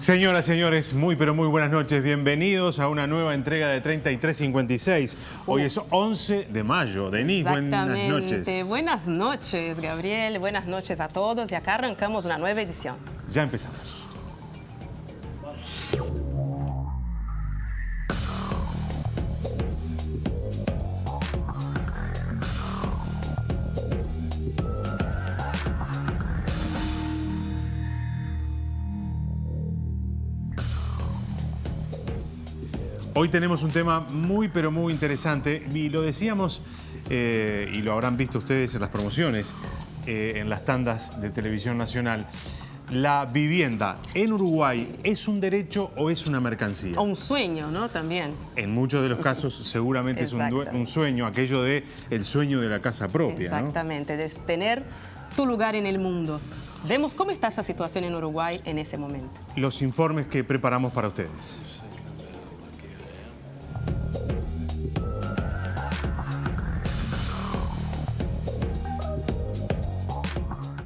Señoras, señores, muy pero muy buenas noches. Bienvenidos a una nueva entrega de 3356. Hoy es 11 de mayo. Denis, buenas noches. Buenas noches, Gabriel. Buenas noches a todos. Y acá arrancamos una nueva edición. Ya empezamos. Hoy tenemos un tema muy pero muy interesante y lo decíamos y lo habrán visto ustedes en las promociones, en las tandas de televisión nacional. La vivienda en Uruguay, ¿es un derecho o es una mercancía? O un sueño, ¿no? También. En muchos de los casos seguramente es un sueño, aquello de el sueño de la casa propia, exactamente, ¿no? De tener tu lugar en el mundo. Vemos cómo está esa situación en Uruguay en ese momento. Los informes que preparamos para ustedes.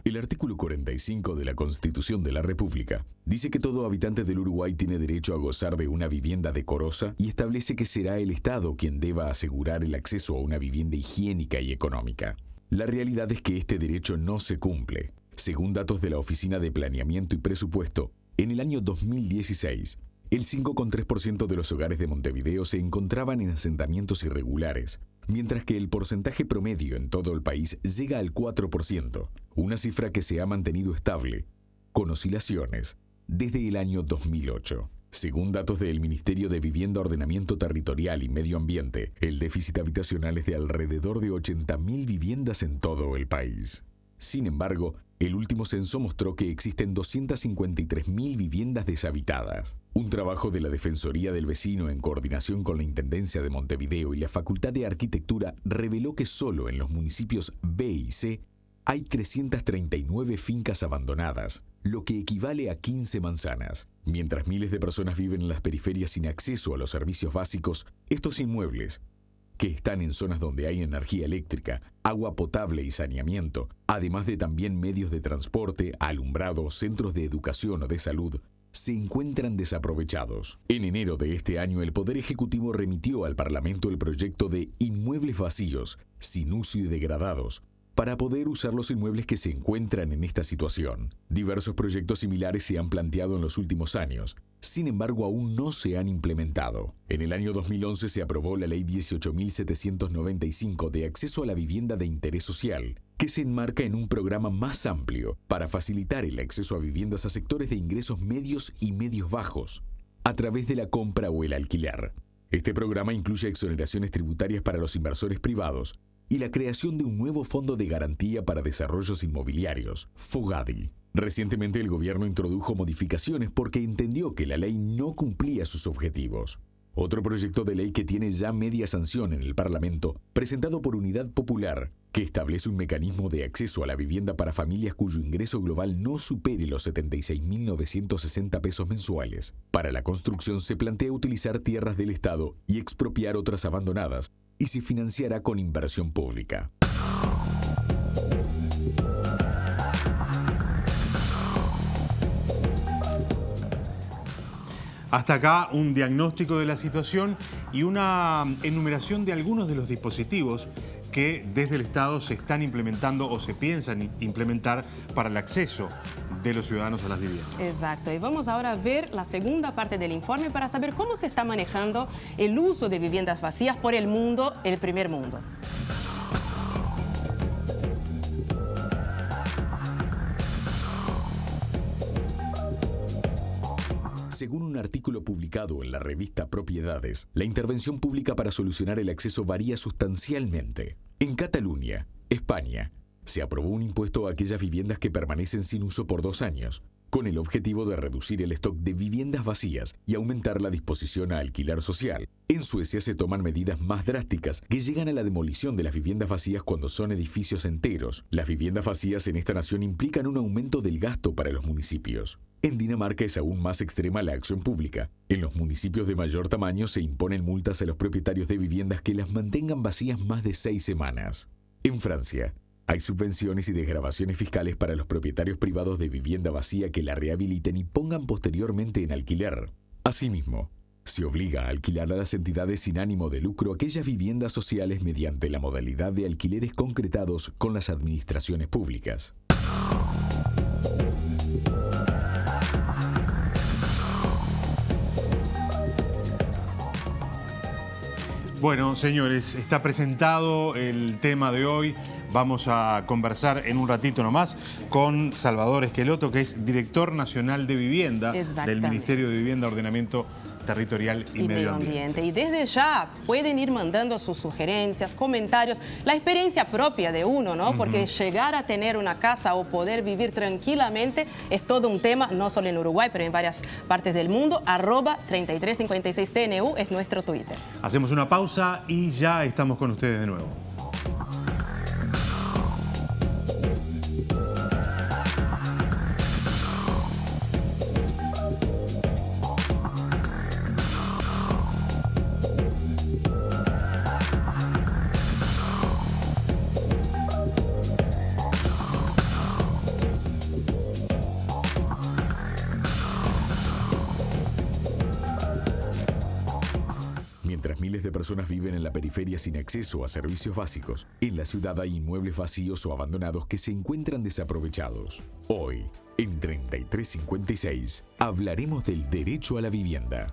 El artículo 45 de la Constitución de la República dice que todo habitante del Uruguay tiene derecho a gozar de una vivienda decorosa y establece que será el Estado quien deba asegurar el acceso a una vivienda higiénica y económica. La realidad es que este derecho no se cumple. Según datos de la Oficina de Planeamiento y Presupuesto, en el año 2016, el 5,3% de los hogares de Montevideo se encontraban en asentamientos irregulares, mientras que el porcentaje promedio en todo el país llega al 4%, una cifra que se ha mantenido estable, con oscilaciones, desde el año 2008. Según datos del Ministerio de Vivienda, Ordenamiento Territorial y Medio Ambiente, el déficit habitacional es de alrededor de 80.000 viviendas en todo el país. Sin embargo, el último censo mostró que existen 253.000 viviendas deshabitadas. Un trabajo de la Defensoría del Vecino en coordinación con la Intendencia de Montevideo y la Facultad de Arquitectura reveló que solo en los municipios B y C hay 339 fincas abandonadas, lo que equivale a 15 manzanas. Mientras miles de personas viven en las periferias sin acceso a los servicios básicos, estos inmuebles, que están en zonas donde hay energía eléctrica, agua potable y saneamiento, además de también medios de transporte, alumbrado, centros de educación o de salud, se encuentran desaprovechados. En enero de este año, el Poder Ejecutivo remitió al Parlamento el proyecto de inmuebles vacíos, sin uso y degradados, para poder usar los inmuebles que se encuentran en esta situación. Diversos proyectos similares se han planteado en los últimos años, sin embargo aún no se han implementado. En el año 2011 se aprobó la Ley 18.795 de acceso a la vivienda de interés social, que se enmarca en un programa más amplio para facilitar el acceso a viviendas a sectores de ingresos medios y medios bajos, a través de la compra o el alquiler. Este programa incluye exoneraciones tributarias para los inversores privados, y la creación de un nuevo Fondo de Garantía para Desarrollos Inmobiliarios, FOGADI. Recientemente el gobierno introdujo modificaciones porque entendió que la ley no cumplía sus objetivos. Otro proyecto de ley que tiene ya media sanción en el Parlamento, presentado por Unidad Popular, que establece un mecanismo de acceso a la vivienda para familias cuyo ingreso global no supere los 76.960 pesos mensuales. Para la construcción se plantea utilizar tierras del Estado y expropiar otras abandonadas, y se financiará con inversión pública. Hasta acá un diagnóstico de la situación y una enumeración de algunos de los dispositivos que desde el Estado se están implementando o se piensan implementar para el acceso de los ciudadanos a las viviendas. Exacto. Y vamos ahora a ver la segunda parte del informe para saber cómo se está manejando el uso de viviendas vacías por el mundo, el primer mundo. Según un artículo publicado en la revista Propiedades, la intervención pública para solucionar el acceso varía sustancialmente. En Cataluña, España, se aprobó un impuesto a aquellas viviendas que permanecen sin uso por 2 años, con el objetivo de reducir el stock de viviendas vacías y aumentar la disposición a alquiler social. En Suecia se toman medidas más drásticas que llegan a la demolición de las viviendas vacías cuando son edificios enteros. Las viviendas vacías en esta nación implican un aumento del gasto para los municipios. En Dinamarca es aún más extrema la acción pública. En los municipios de mayor tamaño se imponen multas a los propietarios de viviendas que las mantengan vacías más de 6 semanas. En Francia, Hay subvenciones y desgravaciones fiscales para los propietarios privados de vivienda vacía que la rehabiliten y pongan posteriormente en alquiler. Asimismo, se obliga a alquilar a las entidades sin ánimo de lucro aquellas viviendas sociales mediante la modalidad de alquileres concretados con las administraciones públicas. Bueno, señores, está presentado el tema de hoy. Vamos a conversar en un ratito nomás con Salvador Esqueloto, que es director nacional de vivienda del Ministerio de Vivienda, Ordenamiento Territorial y Medio Ambiente. Y desde ya pueden ir mandando sus sugerencias, comentarios, la experiencia propia de uno, ¿no? Porque llegar a tener una casa o poder vivir tranquilamente es todo un tema, no solo en Uruguay, pero en varias partes del mundo. @3356TNU es nuestro Twitter. Hacemos una pausa y ya estamos con ustedes de nuevo. Mientras miles de personas viven en la periferia sin acceso a servicios básicos, en la ciudad hay inmuebles vacíos o abandonados que se encuentran desaprovechados. Hoy, en 3356, hablaremos del derecho a la vivienda.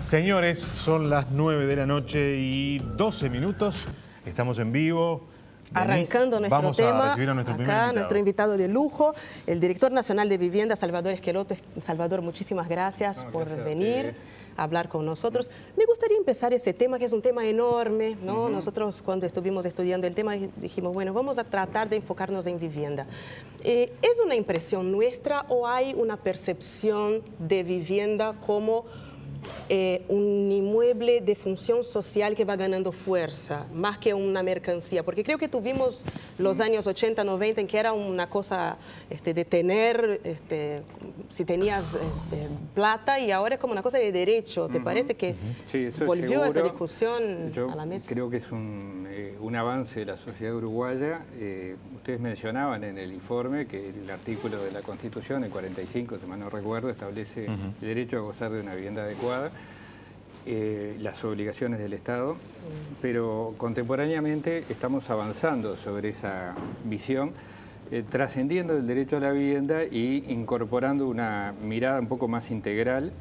Señores, son las 9 de la noche y 12 minutos. Estamos en vivo. Arrancando nuestro Vamos tema, a recibir a nuestro primer invitado. Nuestro invitado de lujo, el director nacional de vivienda, Salvador Esqueloto. Salvador, muchísimas gracias por venir a hablar con nosotros. Me gustaría empezar ese tema, que es un tema enorme, ¿no? Nosotros cuando estuvimos estudiando el tema dijimos, bueno, vamos a tratar de enfocarnos en vivienda. ¿Es una impresión nuestra o hay una percepción de vivienda como un inmueble de función social que va ganando fuerza, más que una mercancía? Porque creo que tuvimos los años 80, 90 en que era una cosa de tener, si tenías plata, y ahora es como una cosa de derecho. ¿Te parece que sí, eso volvió seguro. Esa discusión a la mesa? Creo que es un avance de la sociedad uruguaya. Ustedes mencionaban en el informe que el artículo de la Constitución, el 45, si mal no recuerdo, establece el derecho a gozar de una vivienda adecuada, las obligaciones del Estado, pero contemporáneamente estamos avanzando sobre esa visión, trascendiendo el derecho a la vivienda y incorporando una mirada un poco más integral,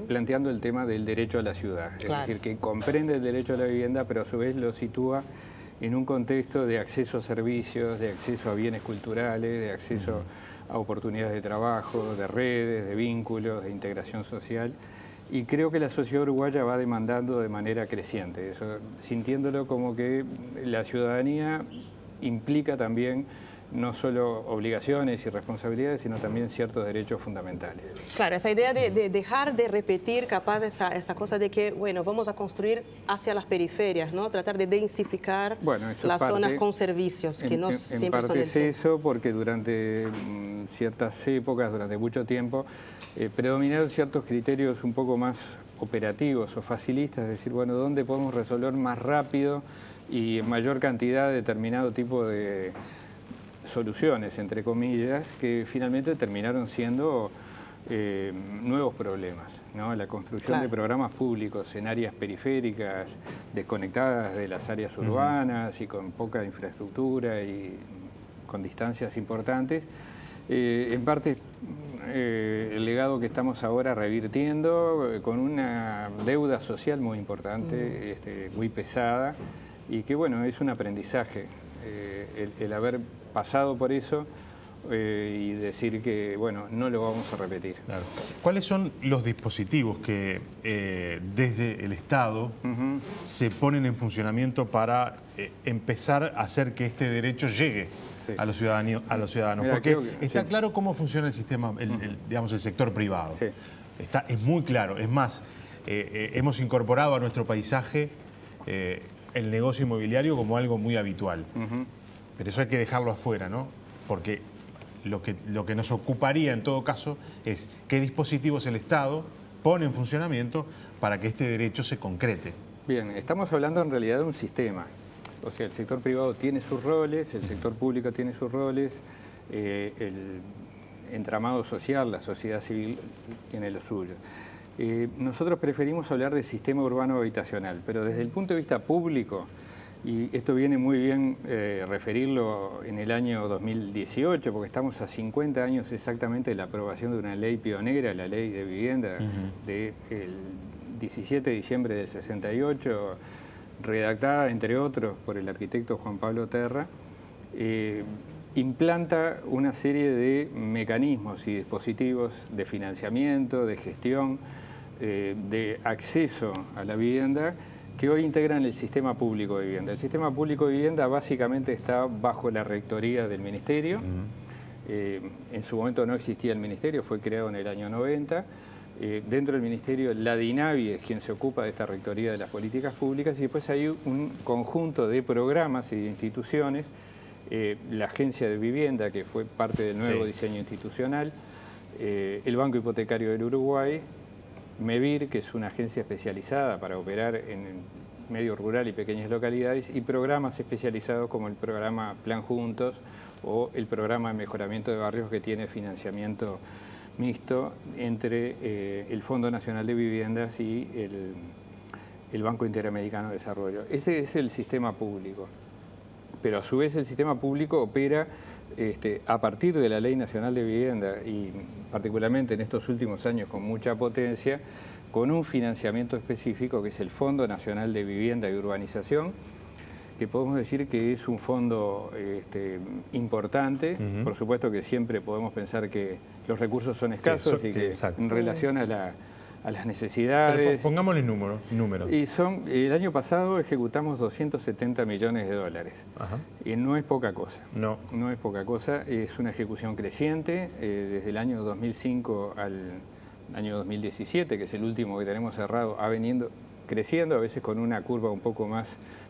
planteando el tema del derecho a la ciudad. Claro. Es decir, que comprende el derecho a la vivienda, pero a su vez lo sitúa en un contexto de acceso a servicios, de acceso a bienes culturales, de acceso a oportunidades de trabajo, de redes, de vínculos, de integración social. Y creo que la sociedad uruguaya va demandando de manera creciente eso, sintiéndolo como que la ciudadanía implica también no solo obligaciones y responsabilidades, sino también ciertos derechos fundamentales. Claro, esa idea de dejar de repetir capaz esa cosa de que, bueno, vamos a construir hacia las periferias, ¿no? Tratar de densificar las zonas con servicios, que no siempre son del centro. En parte es eso, porque durante ciertas épocas, durante mucho tiempo, predominaron ciertos criterios un poco más operativos o facilistas, es decir, bueno, ¿dónde podemos resolver más rápido y en mayor cantidad determinado tipo de soluciones, entre comillas, que finalmente terminaron siendo nuevos problemas, ¿no? La construcción de programas públicos en áreas periféricas, desconectadas de las áreas urbanas y con poca infraestructura y con distancias importantes, en parte el legado que estamos ahora revirtiendo con una deuda social muy importante, muy pesada, y que bueno, es un aprendizaje el haber pasado por eso y decir que bueno, no lo vamos a repetir. Claro. ¿Cuáles son los dispositivos que desde el Estado se ponen en funcionamiento para empezar a hacer que este derecho llegue a los ciudadanos? Mira, porque está claro cómo funciona el sistema, digamos, el sector privado. Sí. Es muy claro. Es más, hemos incorporado a nuestro paisaje el negocio inmobiliario como algo muy habitual. Pero eso hay que dejarlo afuera, ¿no? Porque lo que nos ocuparía en todo caso es qué dispositivos el Estado pone en funcionamiento para que este derecho se concrete. Bien, estamos hablando en realidad de un sistema. O sea, el sector privado tiene sus roles, el sector público tiene sus roles, el entramado social, la sociedad civil tiene los suyos. Nosotros preferimos hablar del sistema urbano habitacional, pero desde el punto de vista público, y esto viene muy bien referirlo en el año 2018, porque estamos a 50 años exactamente de la aprobación de una ley pionera, la Ley de Vivienda, del 17 de diciembre del 68, redactada, entre otros, por el arquitecto Juan Pablo Terra, implanta una serie de mecanismos y dispositivos de financiamiento, de gestión, de acceso a la vivienda, que hoy integran el sistema público de vivienda. El sistema público de vivienda básicamente está bajo la rectoría del Ministerio. En su momento no existía el Ministerio, fue creado en el año 90. Dentro del Ministerio, la DINAVI es quien se ocupa de esta rectoría de las políticas públicas, y después hay un conjunto de programas y de instituciones, la Agencia de Vivienda, que fue parte del nuevo diseño institucional, el Banco Hipotecario del Uruguay, MEVIR, que es una agencia especializada para operar en medio rural y pequeñas localidades, y programas especializados como el programa Plan Juntos o el programa de mejoramiento de barrios, que tiene financiamiento mixto entre el Fondo Nacional de Viviendas y el Banco Interamericano de Desarrollo. Ese es el sistema público, pero a su vez el sistema público opera a partir de la Ley Nacional de Vivienda, y particularmente en estos últimos años con mucha potencia, con un financiamiento específico que es el Fondo Nacional de Vivienda y Urbanización, que podemos decir que es un fondo importante. Por supuesto que siempre podemos pensar que los recursos son escasos y que en relación a las necesidades... Pero pongámosle números. Y el año pasado ejecutamos 270 millones de dólares. Ajá. Y no es poca cosa. No. No es poca cosa, es una ejecución creciente. Desde el año 2005 al año 2017, que es el último que tenemos cerrado, ha venido creciendo, a veces con una curva un poco más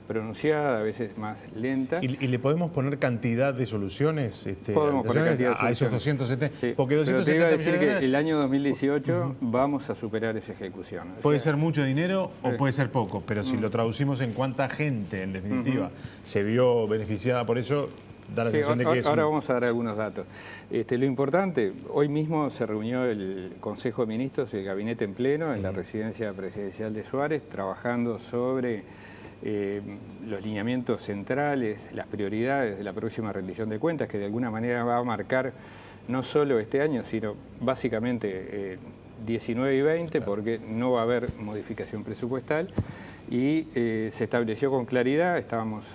pronunciada, a veces más lenta. ¿Y le podemos poner cantidad de soluciones podemos poner cantidad de a esos soluciones. 270? Sí. Porque 270 pero te iba a decir millones que el año 2018 vamos a superar esa ejecución. puede ser mucho dinero o puede ser poco, pero si lo traducimos en cuánta gente, en definitiva, se vio beneficiada por eso, da la sensación de que es... Ahora vamos a dar algunos datos. Lo importante, hoy mismo se reunió el Consejo de Ministros, el Gabinete en pleno, en la residencia presidencial de Suárez, trabajando sobre los lineamientos centrales, las prioridades de la próxima rendición de cuentas, que de alguna manera va a marcar no solo este año, sino básicamente 19 y 20, porque no va a haber modificación presupuestal, y se estableció con claridad, estábamos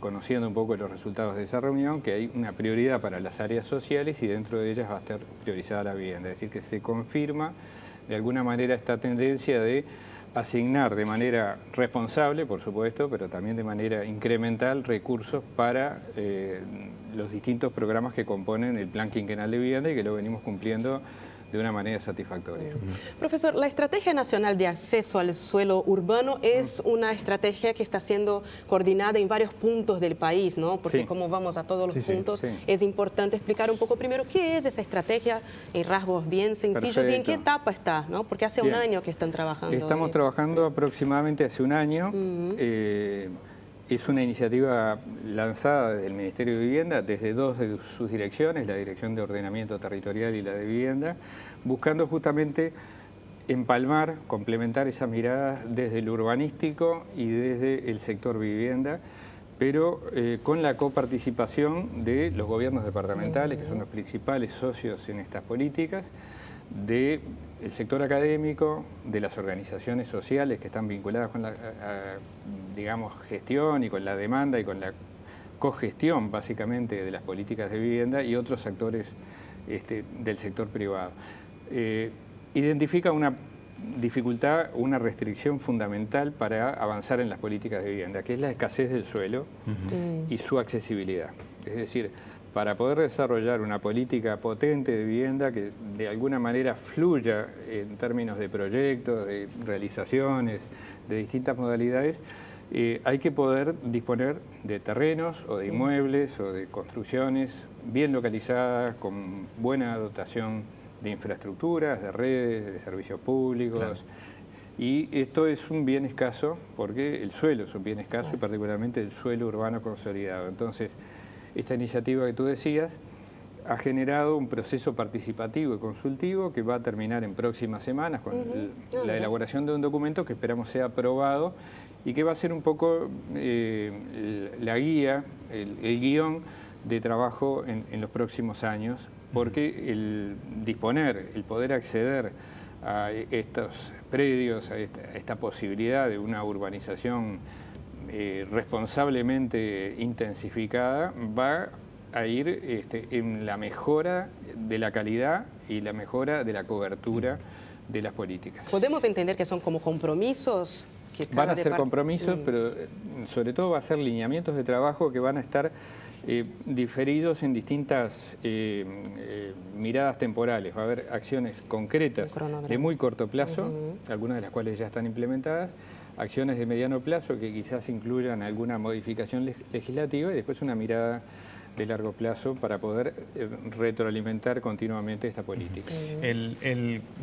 conociendo un poco los resultados de esa reunión, que hay una prioridad para las áreas sociales y dentro de ellas va a estar priorizada la vivienda. Es decir, que se confirma de alguna manera esta tendencia de asignar de manera responsable, por supuesto, pero también de manera incremental recursos para los distintos programas que componen el Plan Quinquenal de Vivienda y que lo venimos cumpliendo de una manera satisfactoria. Profesor, la Estrategia Nacional de Acceso al Suelo Urbano es una estrategia que está siendo coordinada en varios puntos del país, ¿no? Porque como vamos a todos los puntos, es importante explicar un poco primero qué es esa estrategia en rasgos bien sencillos y en qué etapa está, ¿no? Porque hace un año que están trabajando. Estamos trabajando aproximadamente hace un año. Es una iniciativa lanzada desde el Ministerio de Vivienda, desde dos de sus direcciones, la Dirección de Ordenamiento Territorial y la de Vivienda, buscando justamente empalmar, complementar esas miradas desde el urbanístico y desde el sector vivienda, pero con la coparticipación de los gobiernos departamentales, que son los principales socios en estas políticas, del sector académico, de las organizaciones sociales que están vinculadas con la digamos, gestión y con la demanda y con la cogestión básicamente de las políticas de vivienda, y otros actores del sector privado. Identifica una dificultad, una restricción fundamental para avanzar en las políticas de vivienda, que es la escasez del suelo y su accesibilidad. Es decir, para poder desarrollar una política potente de vivienda que de alguna manera fluya en términos de proyectos, de realizaciones, de distintas modalidades, hay que poder disponer de terrenos o de inmuebles o de construcciones bien localizadas, con buena dotación de infraestructuras, de redes, de servicios públicos. Claro. Y esto es un bien escaso porque el suelo es un bien escaso y particularmente el suelo urbano consolidado. Entonces, esta iniciativa que tú decías ha generado un proceso participativo y consultivo que va a terminar en próximas semanas con la elaboración de un documento que esperamos sea aprobado y que va a ser un poco la guía, el guión de trabajo en los próximos años, porque el disponer, el poder acceder a estos predios, a esta posibilidad de una urbanización responsablemente intensificada, va a ir en la mejora de la calidad y la mejora de la cobertura de las políticas. ¿Podemos entender que son como compromisos? Que Van a ser compromisos, pero sobre todo va a ser lineamientos de trabajo que van a estar diferidos en distintas miradas temporales. Va a haber acciones concretas de muy corto plazo, algunas de las cuales ya están implementadas, acciones de mediano plazo que quizás incluyan alguna modificación legislativa y después una mirada de largo plazo para poder retroalimentar continuamente esta política.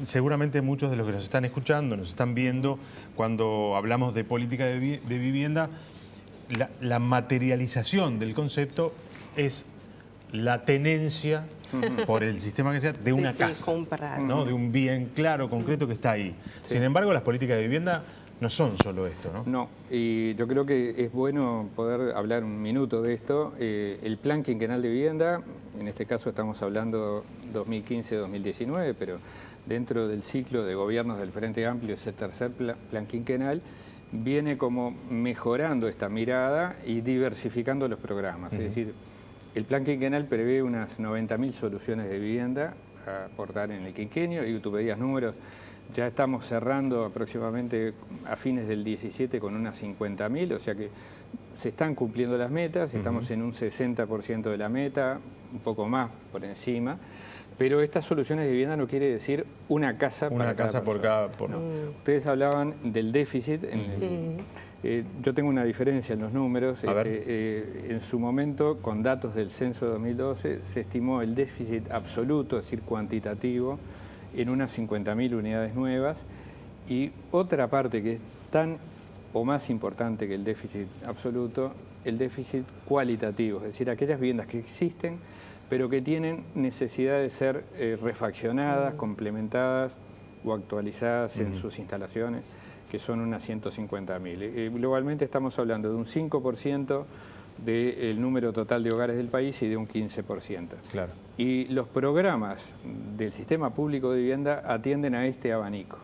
Seguramente muchos de los que nos están escuchando, nos están viendo, cuando hablamos de política de vivienda, la materialización del concepto es la tenencia por el sistema que sea de una casa, comprar. ¿no? De un bien claro, concreto que está ahí. Sí. Sin embargo, las políticas de vivienda no son solo esto, ¿no? No, y yo creo que es bueno poder hablar un minuto de esto. El Plan Quinquenal de Vivienda, en este caso estamos hablando 2015-2019, pero dentro del ciclo de gobiernos del Frente Amplio, ese tercer plan quinquenal, viene como mejorando esta mirada y diversificando los programas. Es decir, el plan quinquenal prevé unas 90.000 soluciones de vivienda a aportar en el quinquenio, y tú pedías números. Ya estamos cerrando aproximadamente a fines del 17 con unas 50.000, o sea que se están cumpliendo las metas, estamos en un 60% de la meta, un poco más por encima, pero estas soluciones de vivienda no quiere decir una casa para cada persona. No. Ustedes hablaban del déficit. Yo tengo una diferencia en los números. En su momento, con datos del censo de 2012, se estimó el déficit absoluto, es decir, cuantitativo, en unas 50.000 unidades nuevas, y otra parte que es tan o más importante que el déficit absoluto, el déficit cualitativo, es decir, aquellas viviendas que existen pero que tienen necesidad de ser refaccionadas, complementadas o actualizadas en sus instalaciones, que son unas 150.000. Globalmente estamos hablando de un 5% del número total de hogares del país y de un 15%. Claro. Y los programas del Sistema Público de Vivienda atienden a este abanico.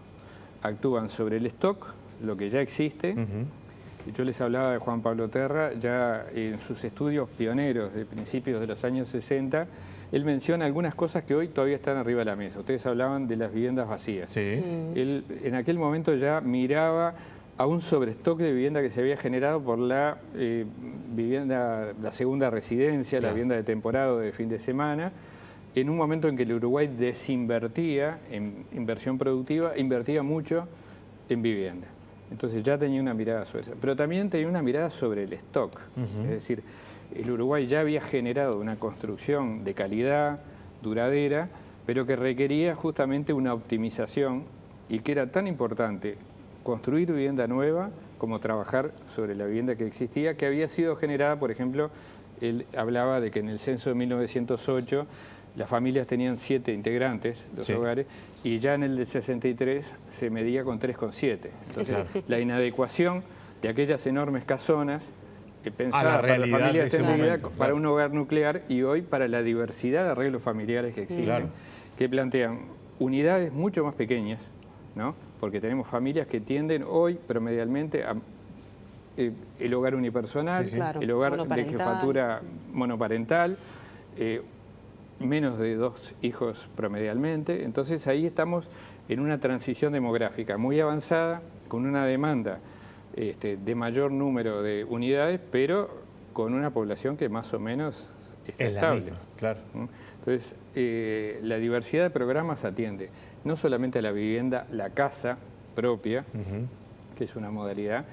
Actúan sobre el stock, lo que ya existe. Yo les hablaba de Juan Pablo Terra, ya en sus estudios pioneros de principios de los años 60, él menciona algunas cosas que hoy todavía están arriba de la mesa. Ustedes hablaban de las viviendas vacías. Sí. Él en aquel momento ya miraba a un sobrestock de vivienda que se había generado por la vivienda, la segunda residencia, la vivienda de temporada o de fin de semana, en un momento en que el Uruguay desinvertía en inversión productiva, invertía mucho en vivienda. Entonces ya tenía una mirada sobre eso, pero también tenía una mirada sobre el stock. Es decir, el Uruguay ya había generado una construcción de calidad, duradera, pero que requería justamente una optimización, y que era tan importante construir vivienda nueva como trabajar sobre la vivienda que existía, que había sido generada, por ejemplo, él hablaba de que en el censo de 1908 las familias tenían 7 integrantes, los hogares, y ya en el de 63 se medía con 3,7. Entonces, la inadecuación de aquellas enormes casonas pensadas para las familias extendidas, para un hogar nuclear, y hoy para la diversidad de arreglos familiares que existen, que plantean unidades mucho más pequeñas, ¿no? Porque tenemos familias que tienden hoy promedialmente a el hogar unipersonal, el hogar de jefatura monoparental, menos de 2 hijos promedialmente. Entonces ahí estamos en una transición demográfica muy avanzada, con una demanda de mayor número de unidades, pero con una población que más o menos está estable. Claro. Entonces, la diversidad de programas atiende no solamente a la vivienda, la casa propia, que es una modalidad,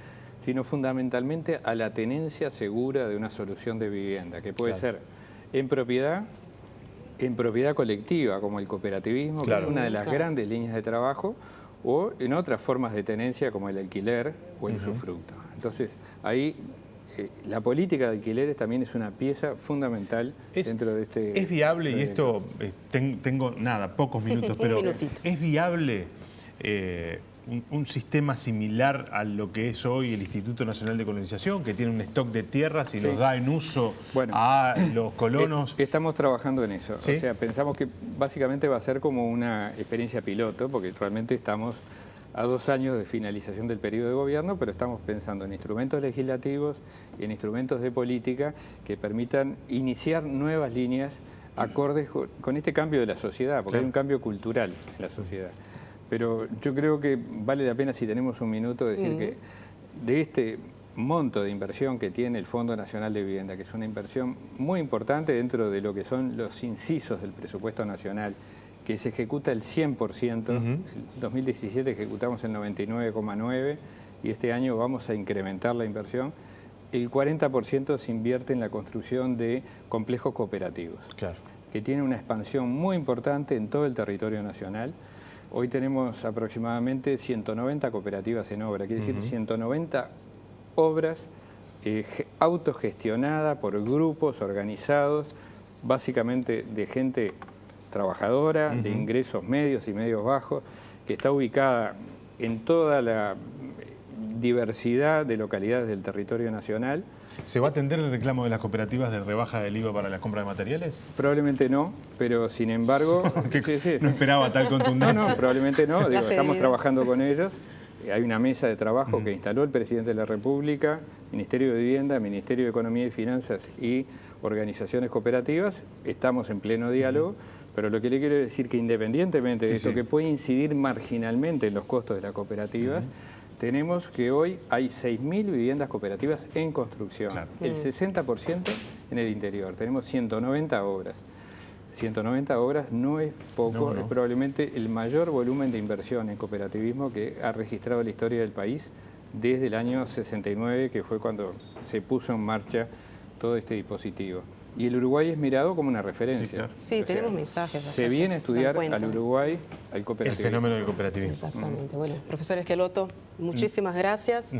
sino fundamentalmente a la tenencia segura de una solución de vivienda, que puede ser en propiedad colectiva, como el cooperativismo, que es una de las grandes líneas de trabajo, o en otras formas de tenencia, como el alquiler o el usufructo. Entonces, ahí la política de alquileres también es una pieza fundamental dentro de este... ¿Es viable, y esto tengo pocos minutos, pero es viable un sistema similar a lo que es hoy el Instituto Nacional de Colonización, que tiene un stock de tierras y los da en uso a los colonos? Estamos trabajando en eso. ¿Sí? O sea, pensamos que básicamente va a ser como una experiencia piloto, porque realmente estamos a 2 años de finalización del periodo de gobierno, pero estamos pensando en instrumentos legislativos y en instrumentos de política que permitan iniciar nuevas líneas acordes con este cambio de la sociedad, porque hay un cambio cultural en la sociedad. Pero yo creo que vale la pena, si tenemos un minuto, decir que de este monto de inversión que tiene el Fondo Nacional de Vivienda, que es una inversión muy importante dentro de lo que son los incisos del presupuesto nacional, que se ejecuta el 100%, en 2017 ejecutamos el 99,9% y este año vamos a incrementar la inversión, el 40% se invierte en la construcción de complejos cooperativos, que tienen una expansión muy importante en todo el territorio nacional. Hoy tenemos aproximadamente 190 cooperativas en obra, quiere decir 190 obras autogestionadas por grupos organizados, básicamente de gente trabajadora, de ingresos medios y medios bajos, que está ubicada en toda la diversidad de localidades del territorio nacional. ¿Se va a atender el reclamo de las cooperativas de rebaja del IVA para la compra de materiales? Probablemente no, pero sin embargo... No esperaba tal contundencia. No, probablemente no. Digo, estamos trabajando con ellos. Hay una mesa de trabajo que instaló el Presidente de la República, Ministerio de Vivienda, Ministerio de Economía y Finanzas y organizaciones cooperativas. Estamos en pleno diálogo, pero lo que le quiero decir que independientemente de esto, que puede incidir marginalmente en los costos de las cooperativas, tenemos que hoy hay 6.000 viviendas cooperativas en construcción, el 60% en el interior. Tenemos 190 obras. 190 obras no es poco, es probablemente el mayor volumen de inversión en cooperativismo que ha registrado la historia del país desde el año 69, que fue cuando se puso en marcha todo este dispositivo. Y el Uruguay es mirado como una referencia. Sí, tenemos mensajes. Se viene a estudiar al Uruguay, al cooperativismo. El fenómeno del cooperativismo. Exactamente. Bueno, profesor Esqueloto, muchísimas gracias.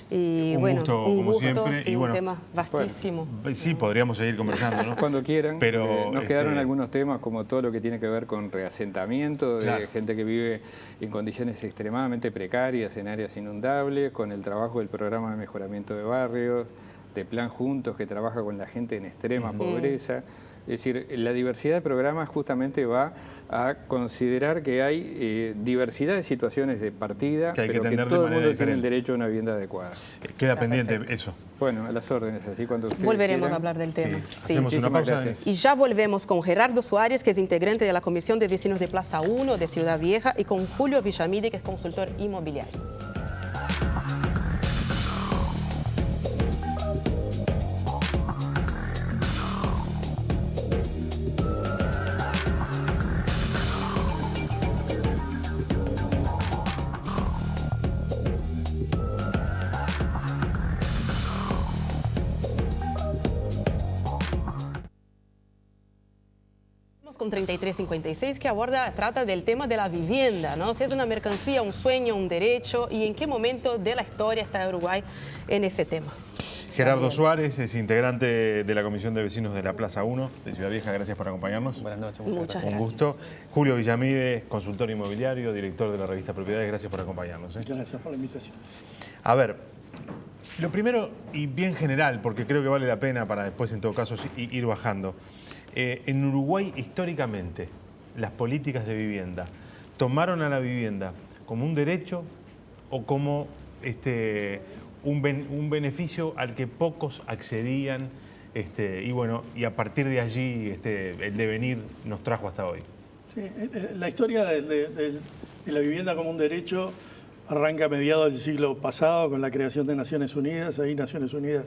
Y un gusto, como siempre. Sí, un tema vastísimo. Sí, podríamos seguir conversando, ¿no? Cuando quieran. Pero nos quedaron algunos temas, como todo lo que tiene que ver con reasentamiento, de gente que vive en condiciones extremadamente precarias, en áreas inundables, con el trabajo del programa de mejoramiento de barrios, de Plan Juntos, que trabaja con la gente en extrema pobreza. Es decir, la diversidad de programas justamente va a considerar que hay diversidad de situaciones de partida, que hay pero que que todo el mundo tiene el derecho a una vivienda adecuada. Queda pendiente eso. Bueno, a las órdenes, así cuando ustedes volveremos quieran. a hablar del tema. Hacemos una pausa. Y ya volvemos con Gerardo Suárez, que es integrante de la Comisión de Vecinos de Plaza 1 de Ciudad Vieja, y con Julio Villamide, que es consultor inmobiliario. Con 3356, que trata del tema de la vivienda, ¿no? Si es una mercancía, un sueño, un derecho, y en qué momento de la historia está Uruguay en ese tema. Gerardo Suárez es integrante de la Comisión de Vecinos de la Plaza 1 de Ciudad Vieja. Gracias por acompañarnos. Buenas noches. Muchas gracias. Un gusto. Julio Villamide, consultor inmobiliario, director de la revista Propiedades. Gracias por acompañarnos. Gracias por la invitación. A ver, lo primero y bien general, porque creo que vale la pena para después en todo caso ir bajando. En Uruguay, históricamente, las políticas de vivienda tomaron a la vivienda como un derecho o como un beneficio al que pocos accedían, y a partir de allí el devenir nos trajo hasta hoy. Sí, la historia de la vivienda como un derecho arranca a mediados del siglo pasado con la creación de Naciones Unidas. Ahí Naciones Unidas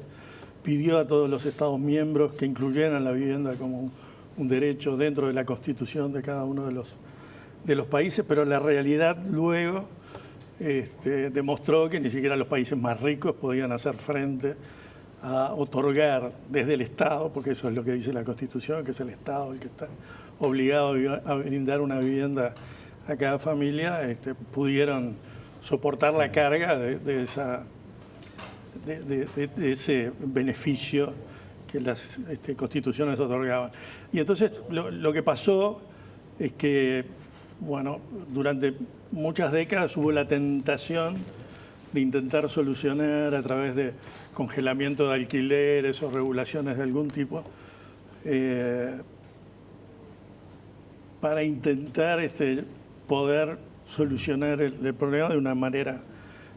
pidió a todos los Estados miembros que incluyeran la vivienda como un derecho dentro de la Constitución de cada uno de los países, pero la realidad luego demostró que ni siquiera los países más ricos podían hacer frente a otorgar desde el Estado, porque eso es lo que dice la Constitución, que es el Estado el que está obligado a brindar una vivienda a cada familia, pudieron soportar la carga de ese beneficio que las constituciones otorgaban. Y entonces lo que pasó es que, bueno, durante muchas décadas hubo la tentación de intentar solucionar a través de congelamiento de alquileres o regulaciones de algún tipo, para intentar poder solucionar el problema de una manera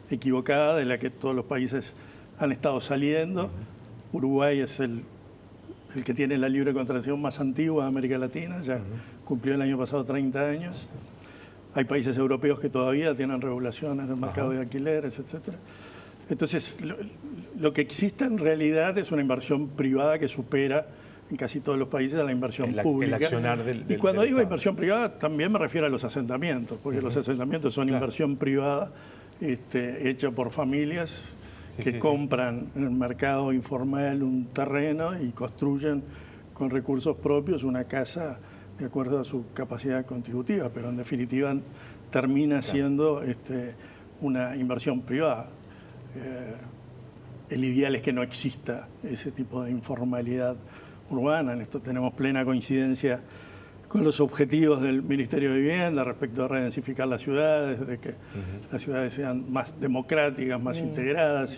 equivocada de la que todos los países han estado saliendo. Uruguay es el que tiene la libre contratación más antigua de América Latina, ya cumplió el año pasado 30 años. Hay países europeos que todavía tienen regulaciones del mercado de alquileres, etc. Entonces, lo que existe en realidad es una inversión privada que supera en casi todos los países a la inversión pública. El accionar y cuando digo inversión privada, también me refiero a los asentamientos, porque los asentamientos son inversión privada hecha por familias que compran en el mercado informal un terreno y construyen con recursos propios una casa de acuerdo a su capacidad contributiva, pero en definitiva termina siendo una inversión privada. El ideal es que no exista ese tipo de informalidad urbana. En esto tenemos plena coincidencia con los objetivos del Ministerio de Vivienda respecto a redensificar las ciudades, de que las ciudades sean más democráticas, más integradas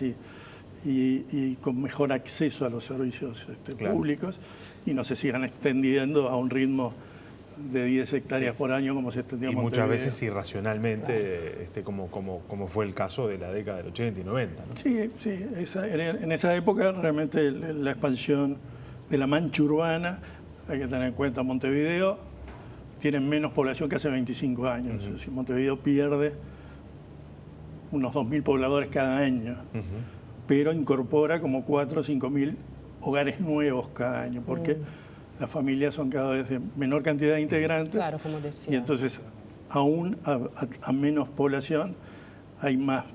y con mejor acceso a los servicios públicos, y no se sigan extendiendo a un ritmo de 10 hectáreas por año como se extendió en Montevideo. Muchas veces irracionalmente, como fue el caso de la década del 80 y 90. ¿no? Sí, en esa época realmente la expansión de la mancha urbana, hay que tener en cuenta Montevideo, tiene menos población que hace 25 años. Es decir, Montevideo pierde unos 2.000 pobladores cada año, pero incorpora como 4.000 o 5.000 hogares nuevos cada año, porque las familias son cada vez de menor cantidad de integrantes. Claro, como decía. Y entonces, aún a menos población, hay más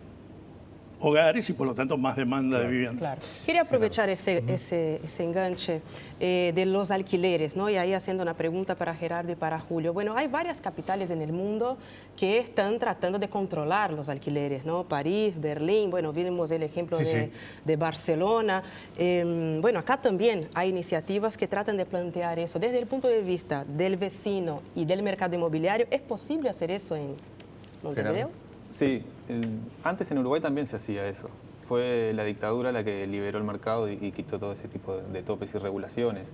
hogares y por lo tanto más demanda de vivienda. Claro. Quería aprovechar ese enganche de los alquileres, ¿no? Y ahí haciendo una pregunta para Gerardo y para Julio. Bueno, hay varias capitales en el mundo que están tratando de controlar los alquileres, ¿no? París, Berlín, bueno, vimos el ejemplo de Barcelona. Bueno, acá también hay iniciativas que tratan de plantear eso desde el punto de vista del vecino y del mercado inmobiliario. ¿Es posible hacer eso en Montevideo? Sí, antes en Uruguay también se hacía eso. Fue la dictadura la que liberó el mercado y quitó todo ese tipo de topes y regulaciones.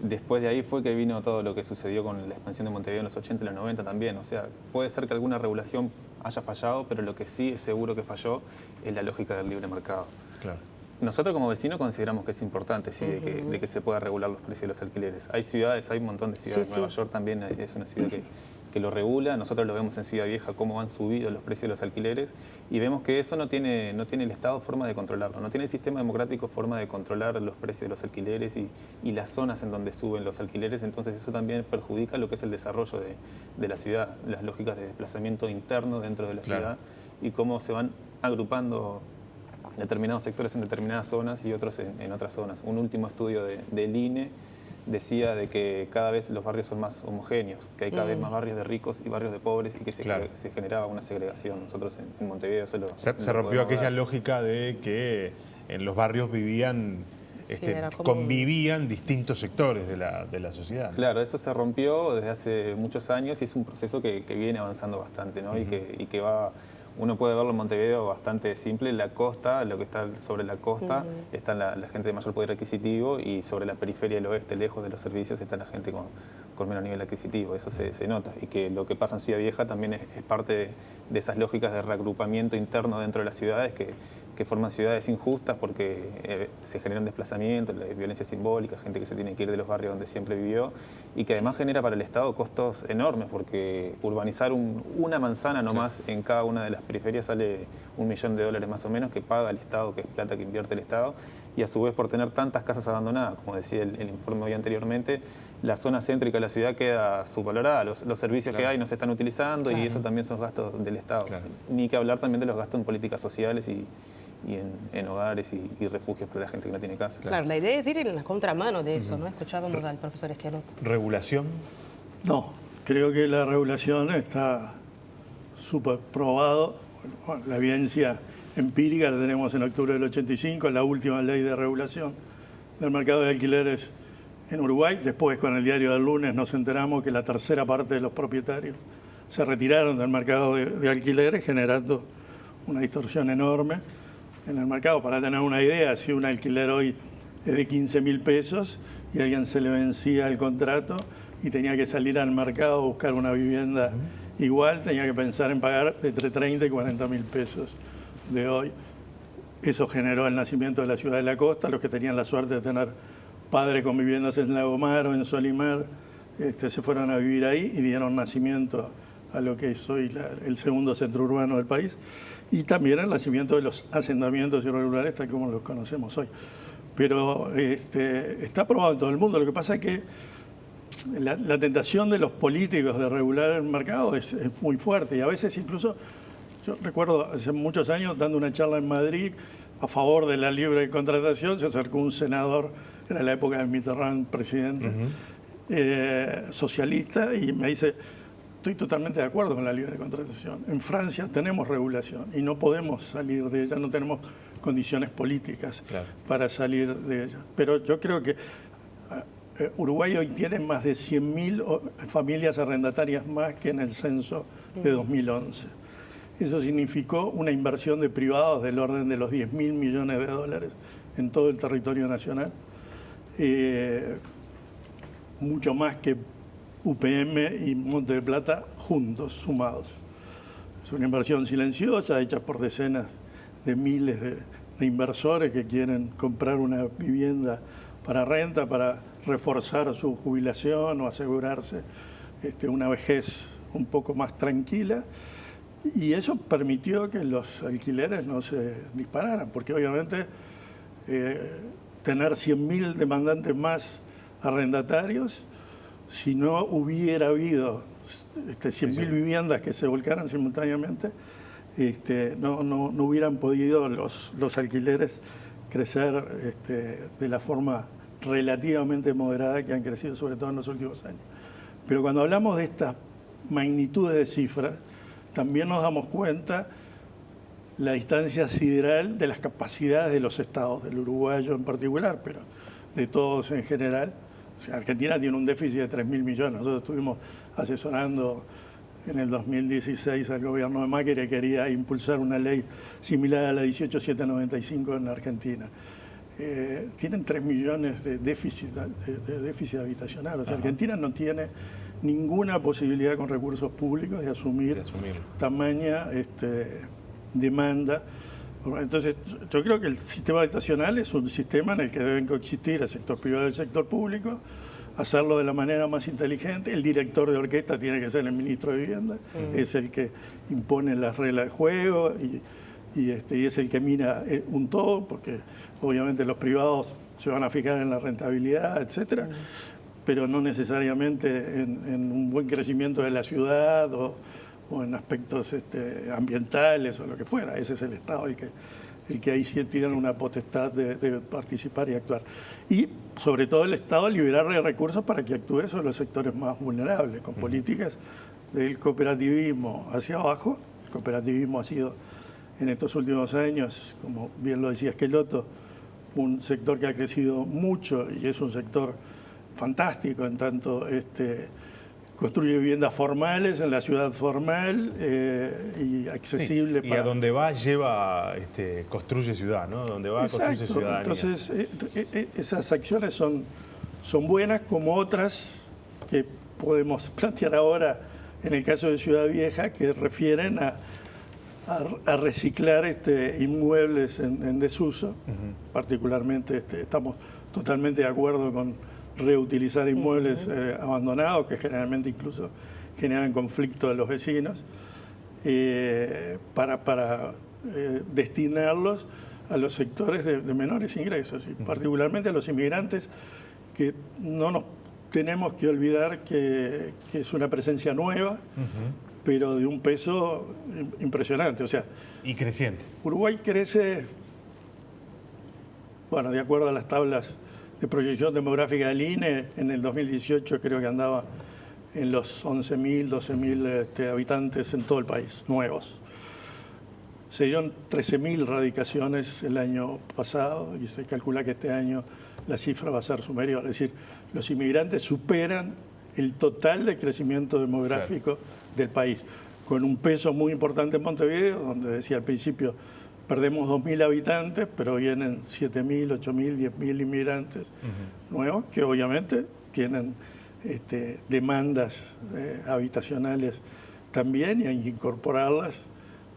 Después de ahí fue que vino todo lo que sucedió con la expansión de Montevideo en los 80 y los 90 también. O sea, puede ser que alguna regulación haya fallado, pero lo que sí es seguro que falló es la lógica del libre mercado. Claro. Nosotros como vecinos consideramos que es importante, sí, de que se pueda regular los precios de los alquileres. Hay ciudades, hay un montón de ciudades. Nueva York también es una ciudad que lo regula. Nosotros lo vemos en Ciudad Vieja, cómo han subido los precios de los alquileres, y vemos que eso no tiene el Estado forma de controlarlo, no tiene el sistema democrático forma de controlar los precios de los alquileres y las zonas en donde suben los alquileres. Entonces eso también perjudica lo que es el desarrollo de la ciudad, las lógicas de desplazamiento interno dentro de la ciudad y cómo se van agrupando determinados sectores en determinadas zonas y otros en otras zonas. Un último estudio del INE decía de que cada vez los barrios son más homogéneos, que hay cada vez más barrios de ricos y barrios de pobres y que se generaba una segregación. Nosotros en Montevideo se rompió aquella lógica de que en los barrios vivían, convivían distintos sectores de la sociedad, ¿no? Claro, eso se rompió desde hace muchos años y es un proceso que viene avanzando bastante, ¿no? Y que va... Uno puede verlo en Montevideo bastante simple. La costa, lo que está sobre la costa, está la gente de mayor poder adquisitivo, y sobre la periferia del oeste, lejos de los servicios, está la gente con menor nivel adquisitivo. Eso se nota. Y que lo que pasa en Ciudad Vieja también es parte de esas lógicas de reagrupamiento interno dentro de las ciudades que que forman ciudades injustas porque se generan desplazamientos, violencia simbólica, gente que se tiene que ir de los barrios donde siempre vivió y que además genera para el Estado costos enormes porque urbanizar una manzana nomás en cada una de las periferias sale $1 millón más o menos que paga el Estado, que es plata que invierte el Estado, y a su vez por tener tantas casas abandonadas, como decía el informe hoy anteriormente, la zona céntrica de la ciudad queda subvalorada, los servicios que hay no se están utilizando y eso también son gastos del Estado. Ni que hablar también de los gastos en políticas sociales y en hogares y refugios para la gente que no tiene casa. Claro, la idea es ir en la contramano de eso, ¿no? Escuchábamos al profesor Esqueloto. ¿Regulación? No, creo que la regulación está súper probado. Bueno, la evidencia empírica la tenemos en octubre del 85, la última ley de regulación del mercado de alquileres en Uruguay. Después, con el diario del lunes, nos enteramos que la tercera parte de los propietarios se retiraron del mercado de alquileres, generando una distorsión enorme en el mercado. Para tener una idea, si un alquiler hoy es de 15.000 pesos y a alguien se le vencía el contrato y tenía que salir al mercado a buscar una vivienda igual, tenía que pensar en pagar entre 30 y 40.000 pesos de hoy. Eso generó el nacimiento de la ciudad de la costa. Los que tenían la suerte de tener padres con viviendas en Lagomar o en Solimar se fueron a vivir ahí y dieron nacimiento a lo que es hoy el segundo centro urbano del país, y también el nacimiento de los asentamientos irregulares tal como los conocemos hoy. Pero está probado en todo el mundo. Lo que pasa es que la tentación de los políticos de regular el mercado es muy fuerte, y a veces incluso, yo recuerdo hace muchos años dando una charla en Madrid a favor de la libre contratación, se acercó un senador, era la época de Mitterrand, presidente, socialista, y me dice: estoy totalmente de acuerdo con la libre contratación. En Francia tenemos regulación y no podemos salir de ella, no tenemos condiciones políticas para salir de ella. Pero yo creo que Uruguay hoy tiene más de 100.000 familias arrendatarias más que en el censo de 2011. Eso significó una inversión de privados del orden de los $10.000 millones en todo el territorio nacional. Mucho más que UPM y Monte de Plata juntos, sumados. Es una inversión silenciosa hecha por decenas de miles de inversores que quieren comprar una vivienda para renta, para reforzar su jubilación o asegurarse una vejez un poco más tranquila. Y eso permitió que los alquileres no se dispararan, porque obviamente tener 100.000 demandantes más arrendatarios, si no hubiera habido 100.000 viviendas que se volcaran simultáneamente, no hubieran podido los alquileres crecer de la forma relativamente moderada que han crecido, sobre todo en los últimos años. Pero cuando hablamos de estas magnitudes de cifras, también nos damos cuenta la distancia sideral de las capacidades de los estados, del uruguayo en particular, pero de todos en general. O sea, Argentina tiene un déficit de 3.000 millones. Nosotros estuvimos asesorando en el 2016 al gobierno de Macri, que quería impulsar una ley similar a la 18795 en Argentina. Tienen 3 millones de déficit habitacional. O sea, Argentina no tiene ninguna posibilidad con recursos públicos de asumir tamaña demanda. Entonces, yo creo que el sistema habitacional es un sistema en el que deben coexistir el sector privado y el sector público, hacerlo de la manera más inteligente. El director de orquesta tiene que ser el ministro de Vivienda, es el que impone las reglas de juego y es el que mira un todo, porque obviamente los privados se van a fijar en la rentabilidad, etcétera, pero no necesariamente en un buen crecimiento de la ciudad o en aspectos ambientales o lo que fuera. Ese es el Estado el que ahí sí tiene una potestad de participar y actuar. Y sobre todo el Estado liberarle recursos para que actúe sobre los sectores más vulnerables, con políticas del cooperativismo hacia abajo. El cooperativismo ha sido en estos últimos años, como bien lo decía Esqueloto, un sector que ha crecido mucho y es un sector fantástico en tanto construye viviendas formales en la ciudad formal y accesible. Sí, y a donde va lleva, construye ciudad, ¿no? Donde va construye ciudadanía. Entonces, esas acciones son buenas, como otras que podemos plantear ahora en el caso de Ciudad Vieja, que refieren a a reciclar inmuebles en desuso. Particularmente estamos totalmente de acuerdo con reutilizar inmuebles abandonados, que generalmente incluso generan conflicto a los vecinos, para destinarlos a los sectores de menores ingresos, y particularmente a los inmigrantes, que no nos tenemos que olvidar que es una presencia nueva, pero de un peso impresionante. O sea, y creciente. Uruguay crece, bueno, de acuerdo a las tablas de proyección demográfica del INE, en el 2018 creo que andaba en los 11.000, 12.000 habitantes en todo el país, nuevos. Se dieron 13.000 radicaciones el año pasado y se calcula que este año la cifra va a ser superior. Es decir, los inmigrantes superan el total de crecimiento demográfico del país, con un peso muy importante en Montevideo, donde decía al principio perdemos 2.000 habitantes, pero vienen 7.000, 8.000, 10.000 inmigrantes nuevos, que obviamente tienen demandas habitacionales también, y hay que incorporarlas